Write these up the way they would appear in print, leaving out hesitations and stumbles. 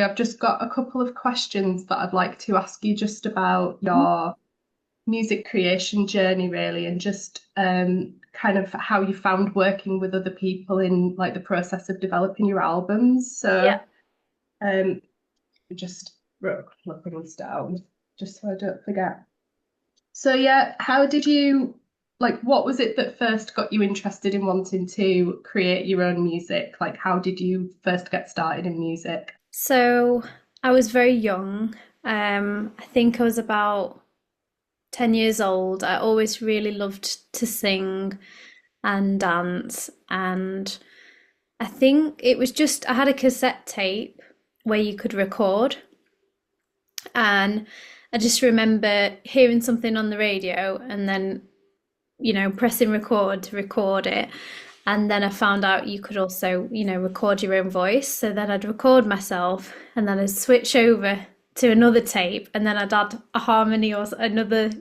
I've just got a couple of questions that I'd like to ask you just about your music creation journey, really, and just kind of how you found working with other people in like the process of developing your albums. Yeah. So just wrote a couple of things down just so I don't forget. So yeah, how did you like what was it that first got you interested in wanting to create your own music? Like how did you first get started in music? So I was very young. I think I was about 10 years old. I always really loved to sing and dance. And I think it was just, I had a cassette tape where you could record. And I just remember hearing something on the radio and then, pressing record to record it. And then I found out you could also, record your own voice. So then I'd record myself and then I'd switch over to another tape and then I'd add a harmony or another,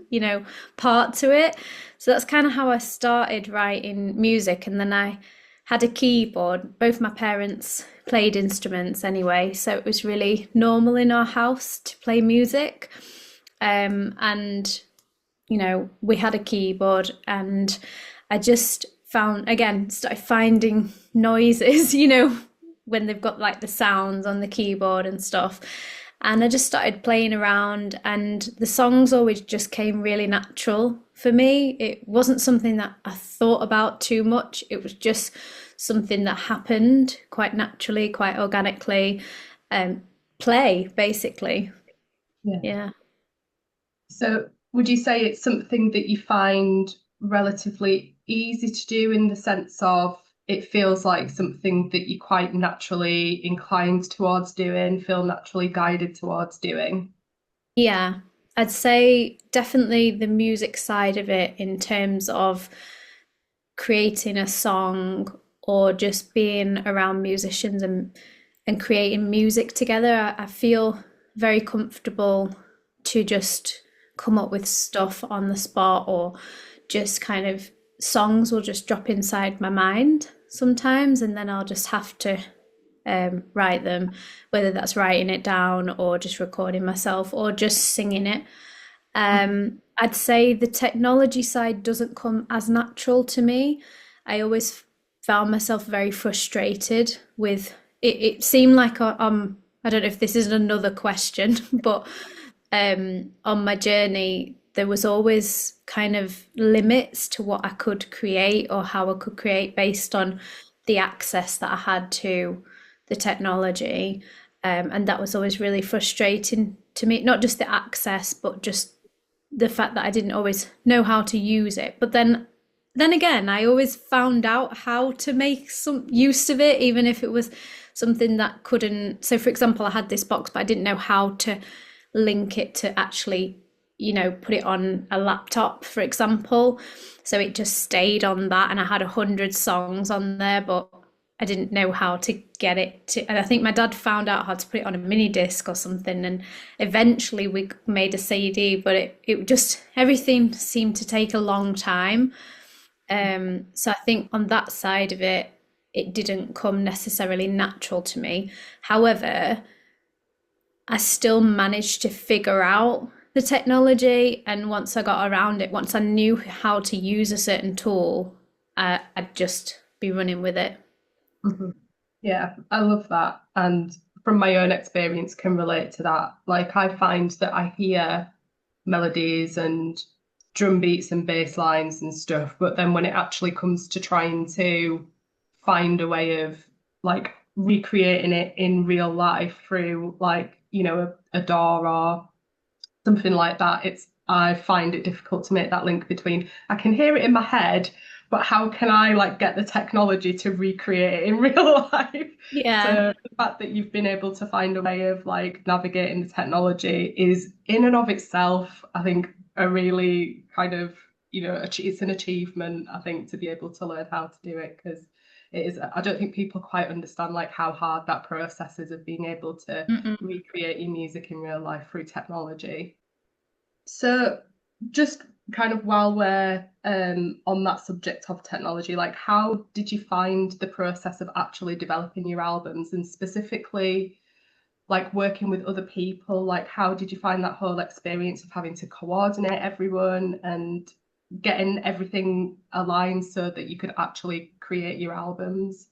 part to it. So that's kind of how I started writing music. And then I had a keyboard. Both my parents played instruments anyway. So it was really normal in our house to play music. And we had a keyboard and I just started finding noises, when they've got like the sounds on the keyboard and stuff. And I just started playing around, and the songs always just came really natural for me. It wasn't something that I thought about too much, it was just something that happened quite naturally, quite organically. Play, basically. Yeah. Yeah. So, would you say it's something that you find relatively easy to do in the sense of it feels like something that you're quite naturally inclined towards doing, feel naturally guided towards doing? Yeah, I'd say definitely the music side of it in terms of creating a song or just being around musicians and creating music together. I feel very comfortable to just come up with stuff on the spot or just kind of songs will just drop inside my mind sometimes and then I'll just have to write them, whether that's writing it down or just recording myself or just singing it. I'd say the technology side doesn't come as natural to me. I always found myself very frustrated with it. It seemed like I don't know if this is another question, but on my journey, there was always kind of limits to what I could create or how I could create based on the access that I had to the technology. And that was always really frustrating to me, not just the access, but just the fact that I didn't always know how to use it. But then again, I always found out how to make some use of it, even if it was something that couldn't. So, for example, I had this box, but I didn't know how to link it to actually, put it on a laptop, for example. So it just stayed on that, and I had 100 songs on there, but I didn't know how to get it to, and I think my dad found out how to put it on a mini disc or something, and eventually we made a CD, but it just everything seemed to take a long time. So I think on that side of it, it didn't come necessarily natural to me. However, I still managed to figure out the technology, and once I got around it, once I knew how to use a certain tool, I'd just be running with it. Mhm. Yeah, I love that. And from my own experience, can relate to that. Like, I find that I hear melodies and drum beats and bass lines and stuff, but then when it actually comes to trying to find a way of like recreating it in real life through like, a DAW or something like that, I find it difficult to make that link between I can hear it in my head, but how can I like get the technology to recreate it in real life? Yeah. So the fact that you've been able to find a way of like navigating the technology is in and of itself, I think, a really kind of, it's an achievement, I think, to be able to learn how to do it because it is, I don't think people quite understand like how hard that process is of being able to Mm-mm. recreate your music in real life through technology. So, just kind of while we're on that subject of technology, like how did you find the process of actually developing your albums, and specifically, like working with other people? Like, how did you find that whole experience of having to coordinate everyone and getting everything aligned so that you could actually create your albums?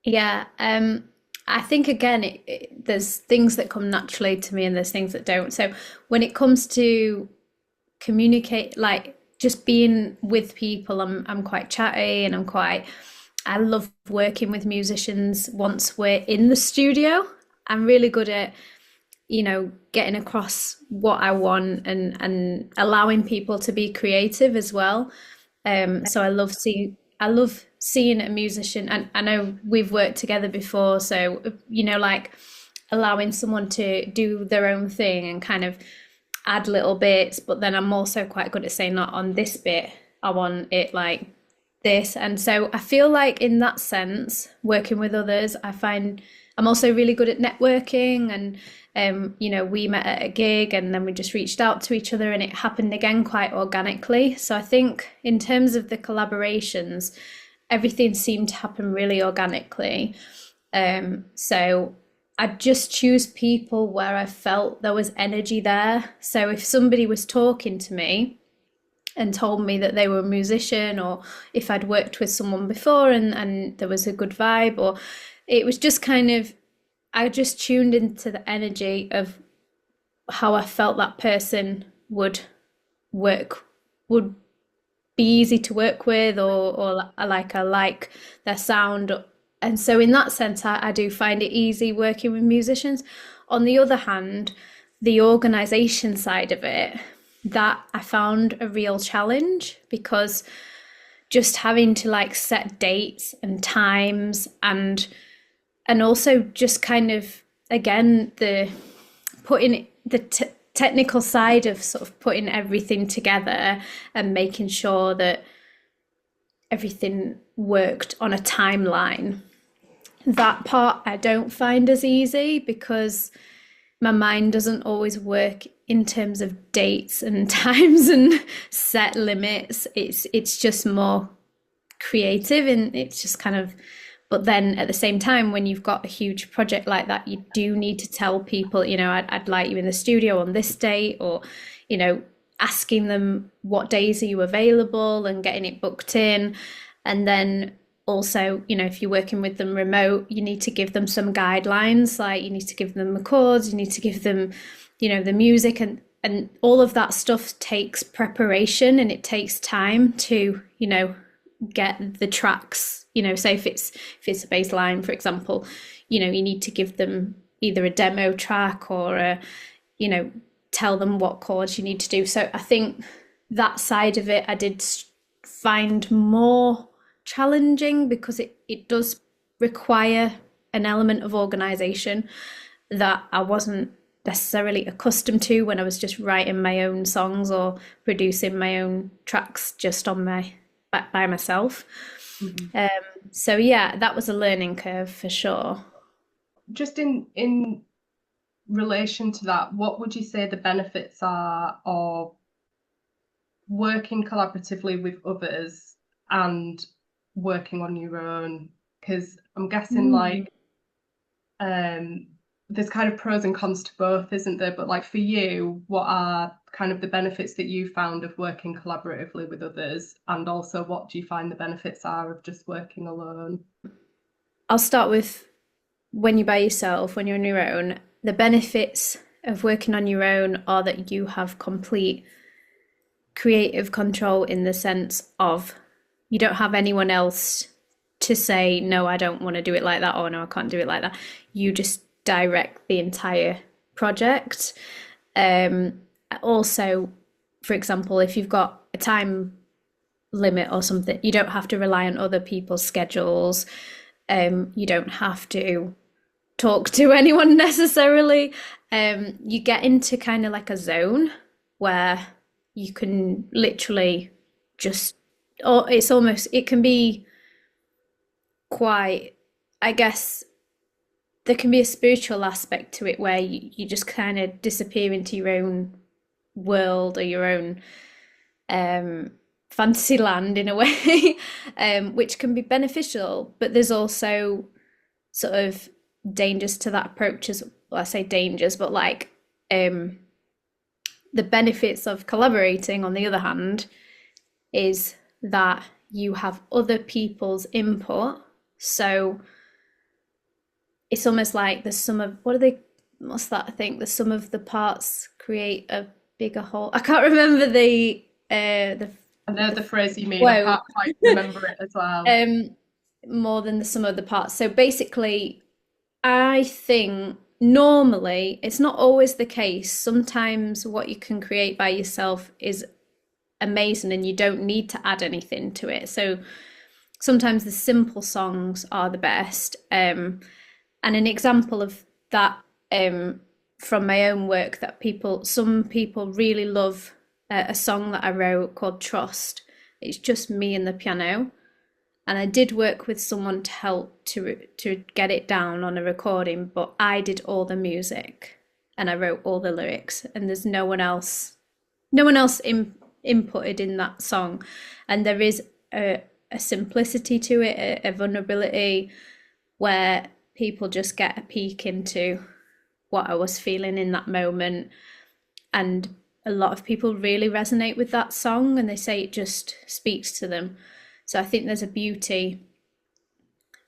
Yeah, I think again, there's things that come naturally to me and there's things that don't. So when it comes to communicate, like just being with people, I'm quite chatty and I love working with musicians once we're in the studio. I'm really good at, getting across what I want and allowing people to be creative as well. So I love seeing a musician, and I know we've worked together before, so like allowing someone to do their own thing and kind of add little bits, but then I'm also quite good at saying, not on this bit, I want it like this. And so I feel like in that sense, working with others, I find I'm also really good at networking. And we met at a gig and then we just reached out to each other and it happened again quite organically. So I think in terms of the collaborations, everything seemed to happen really organically. So I just choose people where I felt there was energy there. So if somebody was talking to me and told me that they were a musician, or if I'd worked with someone before and there was a good vibe, or it was just kind of, I just tuned into the energy of how I felt that person would would be easy to work with, or like I like their sound. And so in that sense, I do find it easy working with musicians. On the other hand, the organization side of it, that I found a real challenge, because just having to like set dates and times and also just kind of, again, the putting the technical side of sort of putting everything together and making sure that everything worked on a timeline. That part I don't find as easy, because my mind doesn't always work in terms of dates and times and set limits. It's just more creative, and it's just kind of, but then at the same time, when you've got a huge project like that, you do need to tell people, I'd like you in the studio on this date, or asking them what days are you available and getting it booked in. And then also, if you're working with them remote, you need to give them some guidelines, like you need to give them the chords, you need to give them, the music, and all of that stuff takes preparation and it takes time to, get the tracks, say if it's a bass line, for example, you need to give them either a demo track or tell them what chords you need to do. So I think that side of it I did find more challenging, because it does require an element of organization that I wasn't necessarily accustomed to when I was just writing my own songs or producing my own tracks just on by myself. Mm-hmm. So yeah, that was a learning curve for sure. Just in relation to that, what would you say the benefits are of working collaboratively with others and working on your own? Because I'm guessing Mm. like there's kind of pros and cons to both, isn't there? But like for you, what are kind of the benefits that you found of working collaboratively with others? And also, what do you find the benefits are of just working alone? I'll start with when you're by yourself, when you're on your own. The benefits of working on your own are that you have complete creative control, in the sense of you don't have anyone else to say, no, I don't want to do it like that, or no, I can't do it like that. You just direct the entire project. Also, for example, if you've got a time limit or something, you don't have to rely on other people's schedules. You don't have to talk to anyone necessarily. You get into kind of like a zone where you can literally just, or it's almost, it can be quite, I guess, there can be a spiritual aspect to it where you just kind of disappear into your own world or your own fantasy land in a way, which can be beneficial. But there's also sort of dangers to that approach well, I say dangers, but like the benefits of collaborating, on the other hand, is that you have other people's input. So it's almost like the sum of what's that? I think the sum of the parts create a bigger whole. I can't remember the I know the phrase you mean. I quote. can't quite remember it as well. More than the sum of the parts. So basically, I think normally it's not always the case. Sometimes what you can create by yourself is amazing and you don't need to add anything to it. So sometimes the simple songs are the best. And an example of that, from my own work, that some people really love, a song that I wrote called Trust. It's just me and the piano. And I did work with someone to help to get it down on a recording, but I did all the music and I wrote all the lyrics, and there's no one else inputted in that song. And there is a simplicity to it, a vulnerability, where people just get a peek into what I was feeling in that moment. And a lot of people really resonate with that song and they say it just speaks to them. So I think there's a beauty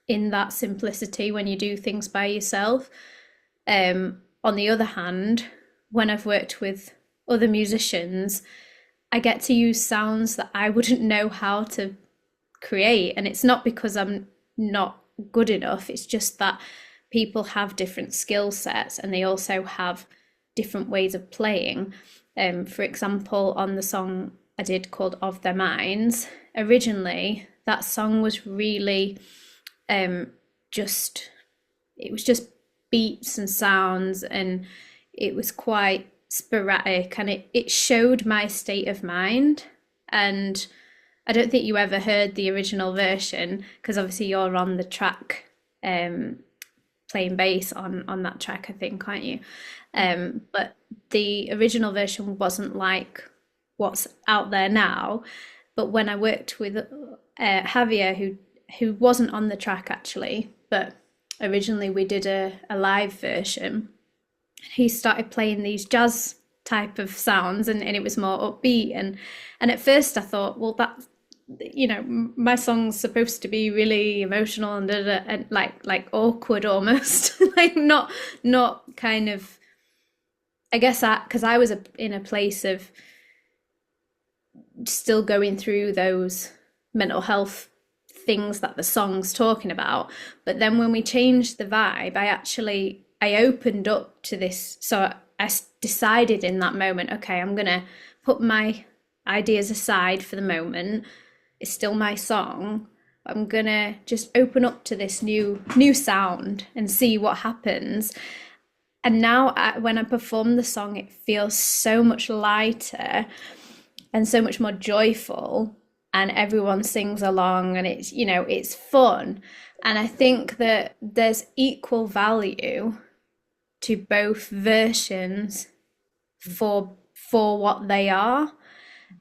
in that simplicity when you do things by yourself. On the other hand, when I've worked with other musicians, I get to use sounds that I wouldn't know how to create. And it's not because I'm not good enough, it's just that people have different skill sets and they also have different ways of playing. For example, on the song I did called Of Their Minds, originally that song was really just it was just beats and sounds, and it was quite sporadic, and it showed my state of mind. And I don't think you ever heard the original version because obviously you're on the track, playing bass on that track, I think, aren't you? But the original version wasn't like what's out there now. But when I worked with Javier, who wasn't on the track actually, but originally we did a live version, he started playing these jazz type of sounds, and it was more upbeat. And at first I thought, well, that, my song's supposed to be really emotional and like awkward almost, like not kind of, I guess, because I was in a place of still going through those mental health things that the song's talking about. But then when we changed the vibe, I opened up to this. So I decided in that moment, okay, I'm gonna put my ideas aside for the moment. It's still my song. I'm gonna just open up to this new sound and see what happens. And now when I perform the song, it feels so much lighter and so much more joyful, and everyone sings along, and it's fun. And I think that there's equal value to both versions for what they are.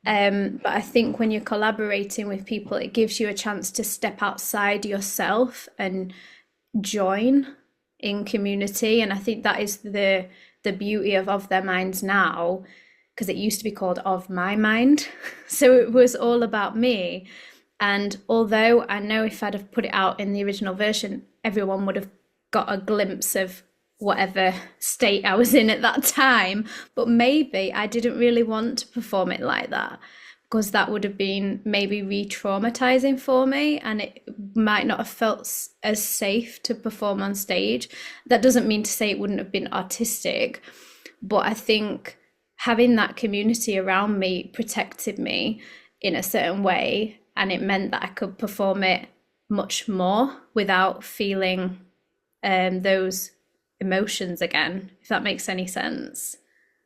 But I think when you're collaborating with people, it gives you a chance to step outside yourself and join in community. And I think that is the beauty of Their Minds now, because it used to be called Of My Mind. So it was all about me. And although I know if I'd have put it out in the original version, everyone would have got a glimpse of whatever state I was in at that time, but maybe I didn't really want to perform it like that, because that would have been maybe re-traumatizing for me, and it might not have felt as safe to perform on stage. That doesn't mean to say it wouldn't have been artistic, but I think having that community around me protected me in a certain way, and it meant that I could perform it much more without feeling those emotions again, if that makes any sense.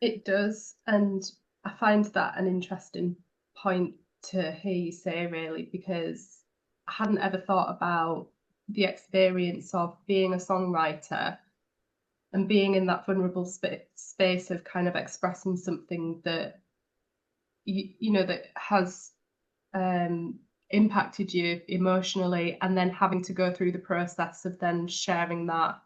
It does. And I find that an interesting point to hear you say, really, because I hadn't ever thought about the experience of being a songwriter and being in that vulnerable space of kind of expressing something that that has impacted you emotionally, and then having to go through the process of then sharing that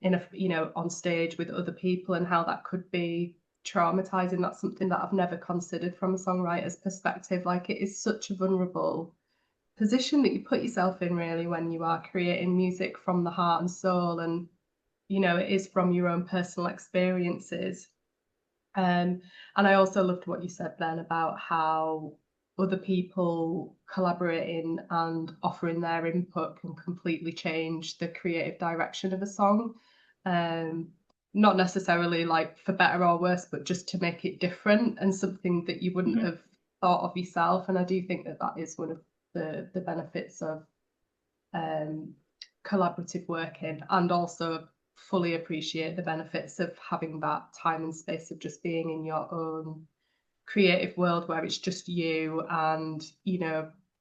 in a, on stage with other people, and how that could be traumatizing. That's something that I've never considered from a songwriter's perspective. Like, it is such a vulnerable position that you put yourself in, really, when you are creating music from the heart and soul, and it is from your own personal experiences. And I also loved what you said then about how other people collaborating and offering their input can completely change the creative direction of a song. Um, Not necessarily like for better or worse, but just to make it different and something that you wouldn't Mhm. have thought of yourself. And I do think that that is one of the benefits of um, collaborative working, and also fully appreciate the benefits of having that time and space of just being in your own creative world where it's just you and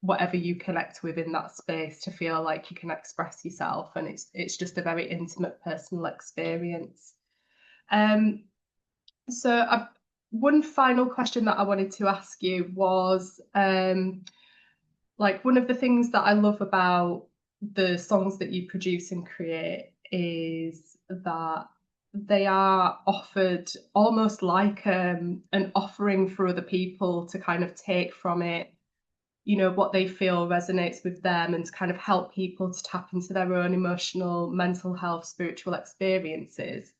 whatever you connect with in that space, to feel like you can express yourself, and it's just a very intimate personal experience. um so one final question that I wanted to ask you was, like, one of the things that I love about the songs that you produce and create is that they are offered almost like an offering for other people to kind of take from it, what they feel resonates with them, and to kind of help people to tap into their own emotional, mental health, spiritual experiences.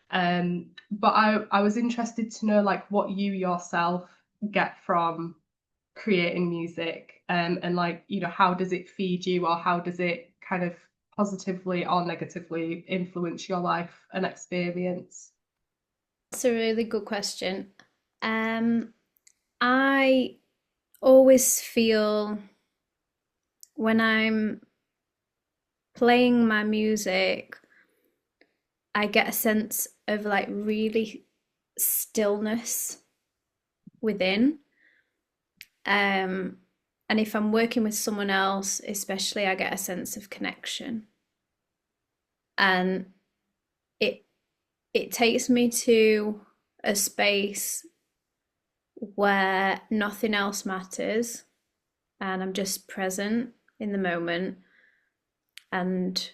But I was interested to know, like, what you yourself get from creating music, and like, how does it feed you, or how does it kind of positively or negatively influence your life and experience? That's a really good question. Um, I always feel when I'm playing my music, I get a sense of like really stillness within. Um, and if I'm working with someone else, especially, I get a sense of connection. And it it takes me to a space where nothing else matters and I'm just present in the moment. And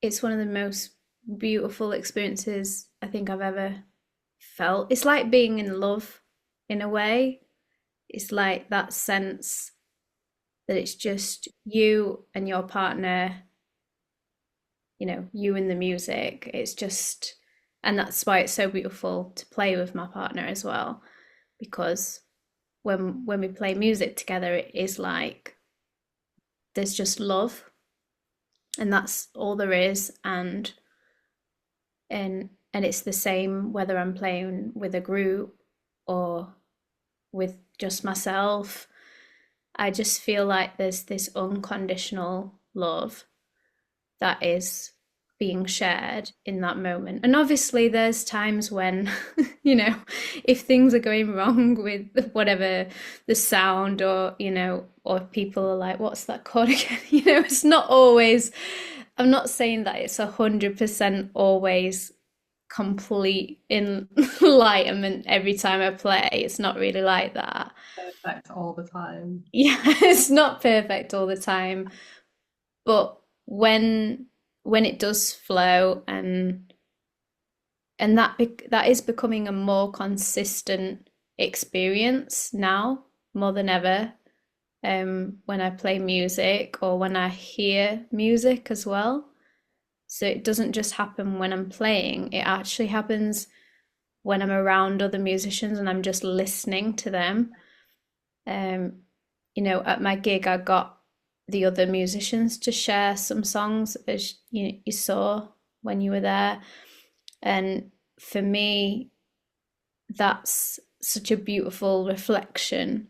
it's one of the most beautiful experiences I think I've ever felt. It's like being in love in a way. It's like that sense that it's just you and your partner, you and the music. It's just, and that's why it's so beautiful to play with my partner as well, because when we play music together, it is like there's just love, and that's all there is. And it's the same whether I'm playing with a group or with just myself. I just feel like there's this unconditional love that is being shared in that moment. And obviously, there's times when, if things are going wrong with whatever the sound, or people are like, what's that chord again? It's not always, I'm not saying that it's 100% always complete enlightenment every time I play. It's not really like that. Perfect all the time. Yeah, it's not perfect all the time, but when it does flow, and that is becoming a more consistent experience now more than ever, when I play music or when I hear music as well. So it doesn't just happen when I'm playing, it actually happens when I'm around other musicians and I'm just listening to them. um at my gig, I got the other musicians to share some songs, as you saw when you were there. And for me, that's such a beautiful reflection